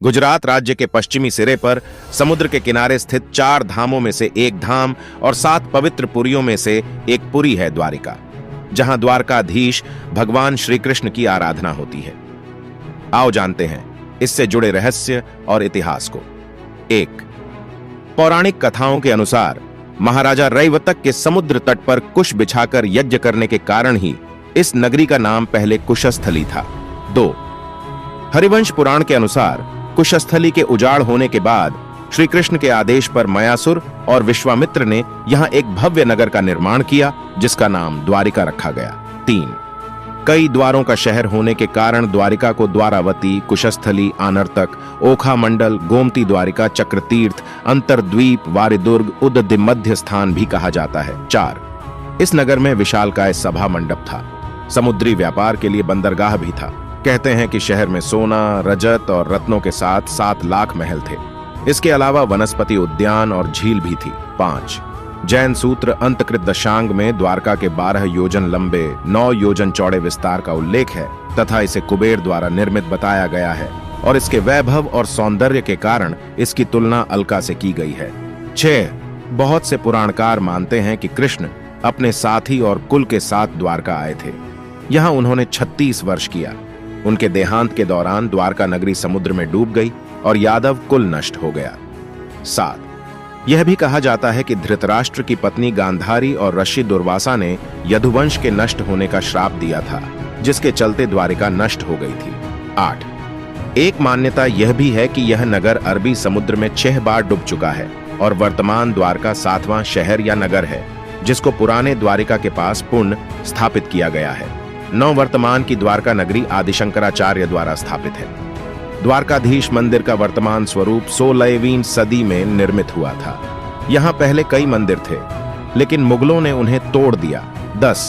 गुजरात राज्य के पश्चिमी सिरे पर समुद्र के किनारे स्थित 4 धामों में से एक धाम और 7 पवित्र पुरियों में से एक पुरी है द्वारिका, जहां द्वारकाधीश भगवान श्री कृष्ण की आराधना होती है। आओ जानते हैं इससे जुड़े रहस्य और इतिहास को। 1. पौराणिक कथाओं के अनुसार महाराजा रैवतक के समुद्र तट पर कुश बिछाकर यज्ञ करने के कारण ही इस नगरी का नाम पहले कुशस्थली था। 2. हरिवंश पुराण के अनुसार कुशस्थली के उजाड़ होने के बाद श्री कृष्ण के आदेश पर मयासुर और विश्वामित्र ने यहां एक भव्य नगर का निर्माण किया, जिसका नाम द्वारिका रखा गया। 3. कई द्वारों का शहर होने के कारण द्वारिका को द्वारावती, कुशस्थली, आनर्तक, ओखा मंडल, गोमती द्वारिका, चक्रतीर्थ, अंतरद्वीप, वारिदुर्ग, उदधि मध्य स्थान भी कहा जाता है। 4. इस नगर में विशालकाय सभा मंडप था। समुद्री व्यापार के लिए बंदरगाह भी था। कहते हैं कि शहर में सोना, रजत और रत्नों के साथ 7 लाख महल थे। इसके अलावा वनस्पति उद्यान और झील भी थी। 5. जैन सूत्र अंतकृत दशांग में द्वारका के 12 योजन लंबे 9 योजन चौड़े विस्तार का उल्लेख है तथा इसे कुबेर द्वारा निर्मित बताया गया है और इसके वैभव और सौंदर्य के कारण इसकी तुलना अलका से की गई है। 6. बहुत से पुराणकार मानते हैं कि कृष्ण अपने साथी और कुल के साथ द्वारका आए थे। यहाँ उन्होंने 36 वर्ष किया। उनके देहांत के दौरान द्वारका नगरी समुद्र में डूब गई और यादव कुल नष्ट हो गया। 7. यह भी कहा जाता है कि धृतराष्ट्र की पत्नी गांधारी और ऋषि दुर्वासा ने यदुवंश के नष्ट होने का श्राप दिया था, जिसके चलते द्वारिका नष्ट हो गई थी। 8. एक मान्यता यह भी है कि यह नगर अरबी समुद्र में 6 बार डूब चुका है और वर्तमान द्वारका 7वां शहर या नगर है, जिसको पुराने द्वारिका के पास पुनः स्थापित किया गया है। नववर्तमान की द्वारका नगरी आदिशंकराचार्य द्वारा स्थापित है। द्वारकाधीश मंदिर का वर्तमान स्वरूप 16वीं सदी में निर्मित हुआ था। यहाँ पहले कई मंदिर थे, लेकिन मुगलों ने उन्हें तोड़ दिया। 10.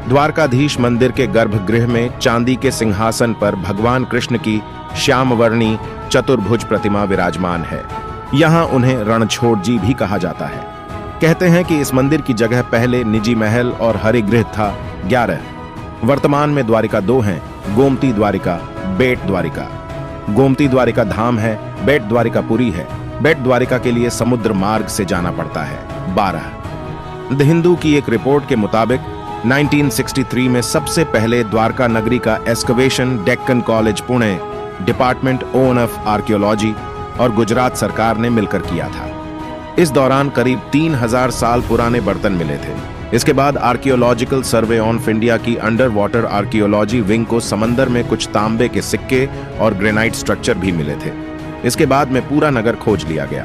द्वारकाधीश मंदिर के गर्भगृह में चांदी के सिंहासन पर भगवान कृष्ण की श्यामवर्णी चतुर्भुज प्रतिमा विराजमान है। यहाँ उन्हें रणछोड़ जी भी कहा जाता है। कहते हैं कि इस मंदिर की जगह पहले निजी महल और हरिगृह था। 11. वर्तमान में द्वारिका 2 हैं, गोमती द्वारिका, बेट द्वारिका। गोमती द्वारिका धाम है, बेट द्वारिका पुरी है। बेट द्वारिका के लिए समुद्र मार्ग से जाना पड़ता है। 12. द हिंदू की एक रिपोर्ट के मुताबिक 1963 में सबसे पहले द्वारका नगरी का excavation Deccan college Pune, department of archaeology और गुजरात सरकार ने मिलकर किया था। इस दौरान करीब 3000 साल पुराने बर्तन मिले थे। इसके बाद आर्कियोलॉजिकल सर्वे ऑफ इंडिया की अंडर वाटर आर्कियोलॉजी विंग को समंदर में कुछ तांबे के सिक्के और ग्रेनाइट स्ट्रक्चर भी मिले थे। इसके बाद में पूरा नगर खोज लिया गया।